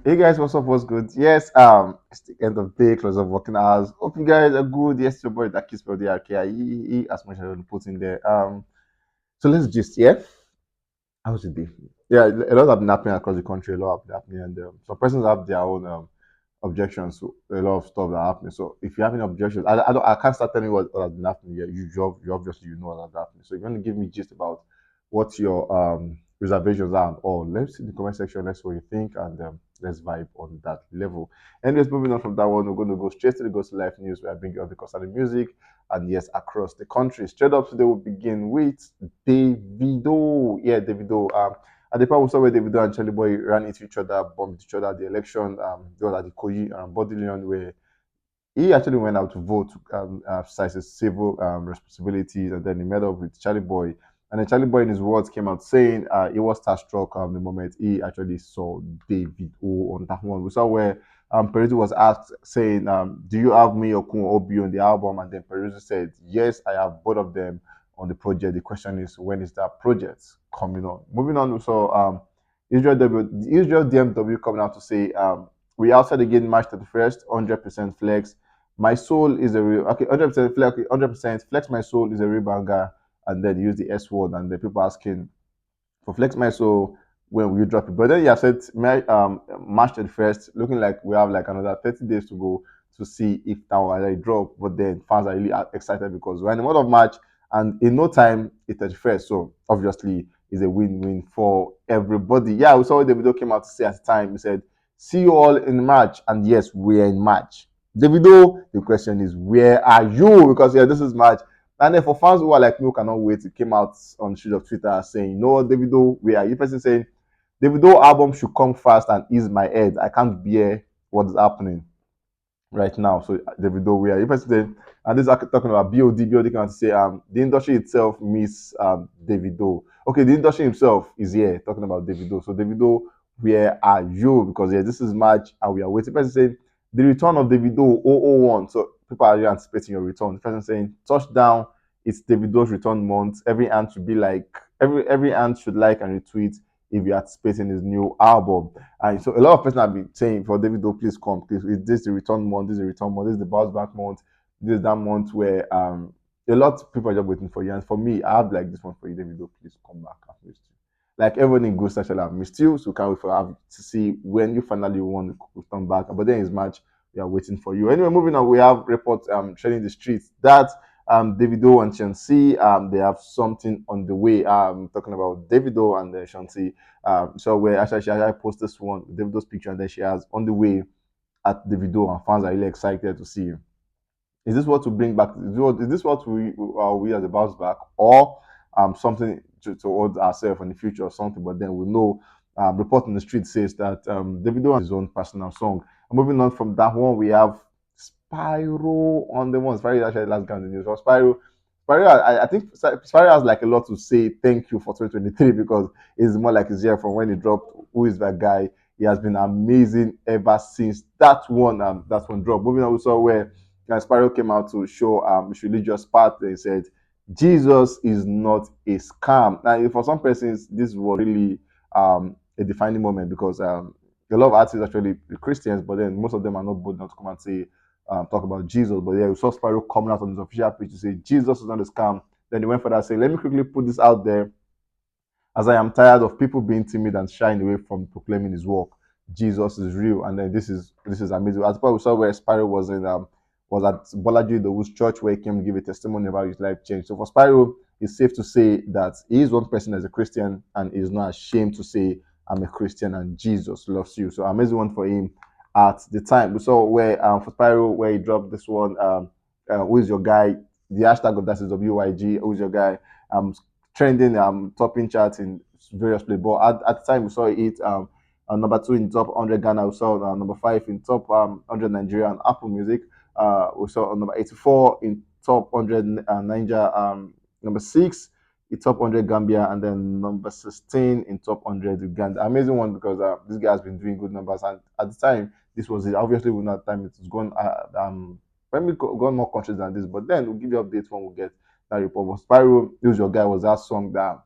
Hey guys, what's up? What's good? Yes, it's the end of day, close of working hours. Hope you guys are good. Yes, your boy that keeps for the RKIE as much as I want to put in there. So let's just how's the day? Yeah, a lot have been happening across the country. A lot have been happening, and some persons have their own objections to a lot of stuff that happening. So if you have any objections, I can't start telling you what has been happening yet. You obviously you know what has happened. So if you want to give me gist about what your reservations are and all, let's see in the comment section. Let's see what you think, and let's vibe on that level. Anyways, moving on from that one, we're going to go straight to the Go to Life News where I bring you up the concerning music and yes, across the country. Straight up today, we'll begin with Davido. Yeah, Davido. At the point we saw where Davido and Charlie Boy ran into each other, bumped each other at the election. They was at the Koji Bodilion where he actually went out to vote to exercise his civil responsibilities, and then he met up with Charlie Boy. And then Charlie Boy, in his words, came out saying he was starstruck the moment he actually saw David O on that one. We saw where Peruzzi was asked, saying, "Do you have me or Kun Obi on the album?" And then Peruzzi said, "Yes, I have both of them on the project. The question is, when is that project coming on?" Moving on, we saw Israel DMW coming out to say, "We outside again March 31st, 100% flex. My soul is a real okay, 100% flex, okay, 100% flex. My soul is a real banger." And then use the S word, and the people asking for flex my soul, when will you drop it? But then you have said March 31st, looking like we have like another 30 days to go to see if that will already drop. But then fans are really excited because we're in the month of March, and in no time it's 31st. So obviously it's a win-win for everybody. Yeah, we saw what the video came out to say at the time. He said, "See you all in March," and yes, we're in March. Davido, the question is, where are you? Because yeah, this is March. And then for fans who are like me who cannot wait, it came out on the street of Twitter saying, "No, Davido, where are you?" Person saying, "Davido album should come fast and ease my head. I can't bear what is happening right now." So Davido, where are you? Person saying, and this is talking about BOD. BOD came out to say, the industry itself miss Davido. Okay, the industry himself is here talking about Davido. So Davido, where are you? Because yeah, this is March and we are waiting. Person saying, "The return of Davido 001." So people are really anticipating your return. The person saying, "Touchdown, it's Davido's return month. Every ant should be like every ant should like and retweet if you're anticipating his new album." And so a lot of people have been saying for Davido, please come, please. Is this the return month? This is the return month. This is the bounce back month. This is that month where a lot of people are just waiting for you. And for me, I have like this one for you, Davido. Please come back. I've missed you. Like everyone in Ghost Social, I've missed you. So can't wait for have to see when you finally want to come back. But then it's March. We are waiting for you. Anyway, moving on, we have reports trending the streets that Davido and Shansi, they have something on the way. Talking about Davido and Shansi. So where actually she actually posted this one, Davido's picture, and then she has on the way at Davido, and fans are really excited to see. Is this what to bring back? Is this what we as a bounce back, or something towards ourselves in the future or something? But then we know. Report in the street says that Davido has his own personal song. And moving on from that one, we have Spyro on the one. Spyro is actually last guy in the news. So Spyro, I think Spyro has like a lot to say. Thank you for 2023 because it's more like his year from when he dropped. Who is that guy? He has been amazing ever since that one. That one dropped. Moving on, we saw where Spyro came out to show his religious part. They said Jesus is not a scam. Now, for some persons, this was really a defining moment because a lot of artists actually Christians, but then most of them are not bold enough to come and say talk about Jesus. But yeah, we saw Spyro coming out on his official page to say Jesus is not a scam. Then he went for that saying, "Let me quickly put this out there, as I am tired of people being timid and shying away from proclaiming his work. Jesus is real." And then this is amazing. As far we saw where Spyro was at Bolaji Dowu's church where he came to give a testimony about his life change. So for Spyro, it's safe to say that he is one person as a Christian and is not ashamed to say, "I'm a Christian and Jesus loves you." So amazing one for him at the time. We saw where for Spyro where he dropped this one, who is your guy? The hashtag of that is WYG, who's your guy? Trending topping charts in various places. But at the time we saw it number 2 in top 100 Ghana, we saw number 5 in top 100 Nigeria and Apple Music. We saw number 84 in top 100 Niger, number 6 in top 100 Gambia, and then number 16 in top 100 Uganda. Amazing one because this guy has been doing good numbers, and at the time this was it. Obviously, we're not time it's gone. When we gone more countries than this, but then we'll give you updates when we get that report. But Spyro, Use Your Guy was that song that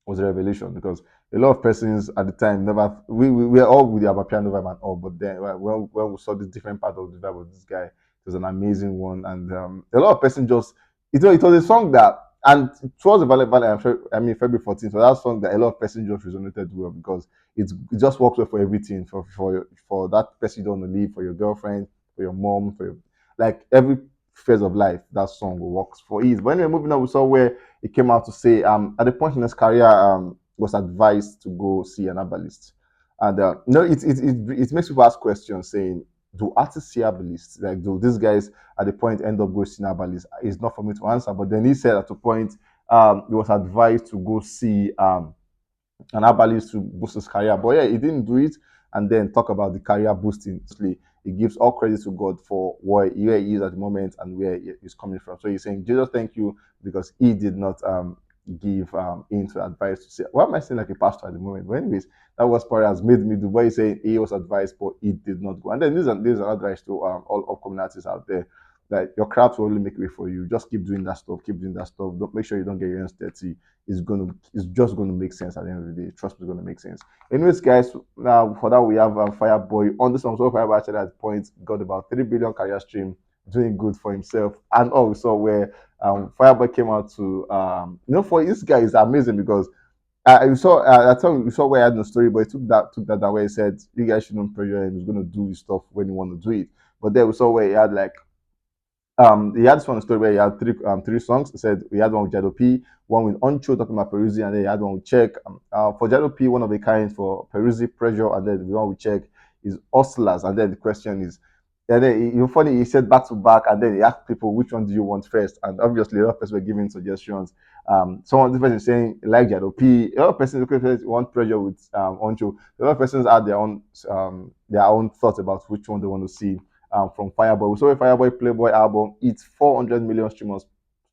was a revelation because a lot of persons at the time never we were all with the Amapiano vibe and all, but then when we saw this different part of the vibe of this guy, it was an amazing one, and a lot of persons just it was a song that and towards the I mean February 14th, so that song that a lot of persons just resonated well because it just works well for everything for that person you don't want to leave, for your girlfriend, for your mom, for your like every phase of life that song works for ease. But anyway, moving on, we saw where he came out to say at the point in his career was advised to go see an herbalist. And it makes people ask questions saying, do artists see herbalists? Like, do these guys at the point end up going see an herbalist? It's not for me to answer. But then he said at the point he was advised to go see an herbalist to boost his career. But yeah, he didn't do it and then talk about the career boosting. He gives all credit to God for where he is at the moment and where he is coming from. So he's saying, Jesus, thank you, because he did not give in to advice to say, why am I saying like a pastor at the moment? But anyways, that was part has made me do what he's saying he was advised, but he did not go. And then there's an advice to all upcoming artists out there that your craft will only make way for you. Just keep doing that stuff, keep doing that stuff. Don't make sure you don't get your hands dirty. It's just gonna make sense at the end of the day. Trust me, it's gonna make sense. Anyways, guys, now for that we have Fireboy on this one. So Fireboy actually at point got about 3 billion career stream, doing good for himself, and also where Fireboy came out to for this guy is amazing because you saw I told you saw where I had no story, but he took that where he said you guys shouldn't pressure him. He's gonna do his stuff when you want to do it. But then we saw where he had like he had this one story where he had three songs. He said he had one with Jado P, one with Oncho talking about Peruzzi, and then he had one with Check. For Jado P, one of a kind, for Peruzzi, Pressure, and then the one with Check is Hustlers. And then the question is, and then funny, he said back to back, and then he asked people which one do you want first, and obviously a lot of people were giving suggestions. Some of the person saying like Jado P, a lot of persons want Pressure with Oncho. A lot of persons had their own thoughts about which one they want to see from Fireboy. We saw a Fireboy Playboy album. It's 400 million streams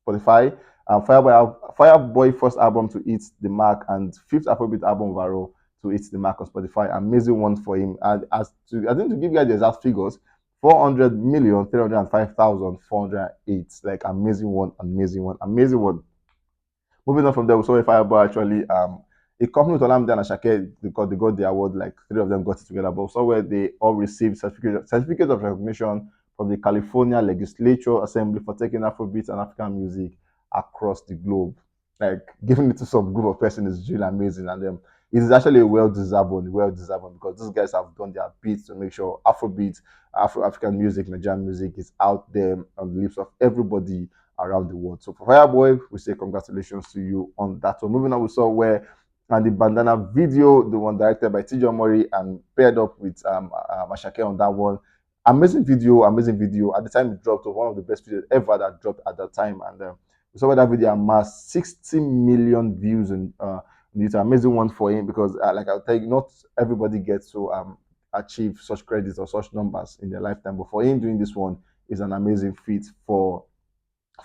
on Spotify. Fireboy first album to hit the mark and fifth Afrobeat album overall to hit the mark on Spotify. Amazing one for him. And I think to give you guys the exact figures, 400,305,408. Like amazing one, amazing one, amazing one. Moving on from there, we saw a Fireboy actually a company with Olamide and Ashake because they got the award, like three of them got it together, but somewhere they all received certificate of recognition from the California Legislature Assembly for taking Afrobeat and African music across the globe. Like giving it to some group of persons is really amazing, and it is actually a well-deserved one because these guys have done their bits to make sure Afrobeat, African music, Nigerian music is out there on the lips of everybody around the world. So for Fireboy, we say congratulations to you on that. So moving on, we saw where and the bandana video, the one directed by TJ Mori and paired up with Ashake on that one. Amazing video, amazing video. At the time it dropped, it was one of the best videos ever that dropped at that time. And we saw that video amassed 60 million views and it's an amazing one for him because like I'll tell you, not everybody gets to achieve such credits or such numbers in their lifetime. But for him doing this one is an amazing feat for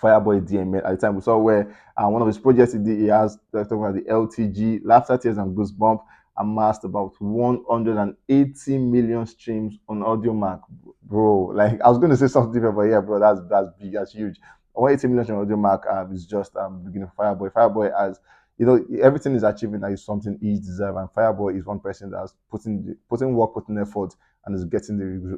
Fireboy DML. At the time we saw where one of his projects he has talking about the LTG, Laughter, Tears and Goosebump, amassed about 180 million streams on Audio Mac, bro. Like I was going to say something different, but yeah, bro, that's big, that's huge. 180 million on Audio Mac is just beginning of Fireboy. Fireboy has everything is achieving that is something he deserves, and Fireboy is one person that's putting work, putting effort, and is getting the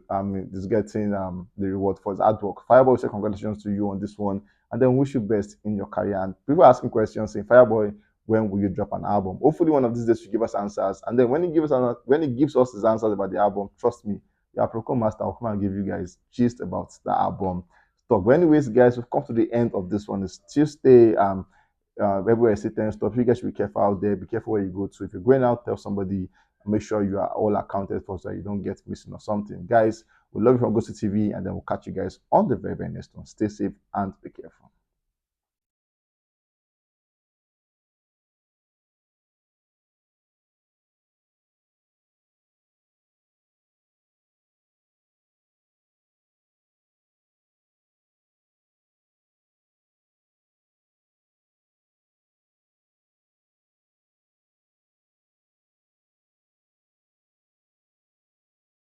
reward for his hard work. Fireboy, say congratulations to you on this one, and then wish you best in your career. And people asking questions saying, Fireboy, when will you drop an album? Hopefully, one of these days you give us answers. And then when he gives us his answers about the album, trust me, your Procon Master will come and give you guys gist about the album stuff. But anyways, guys, we've come to the end of this one. It's Tuesday. Everywhere sitting stuff. You guys should be careful out there. Be careful where you go to. If you're going out, tell somebody. Make sure you are all accounted for so that you don't get missing or something. Guys, we love you from Go to TV, and then we'll catch you guys on the very, very next one. Stay safe and be careful.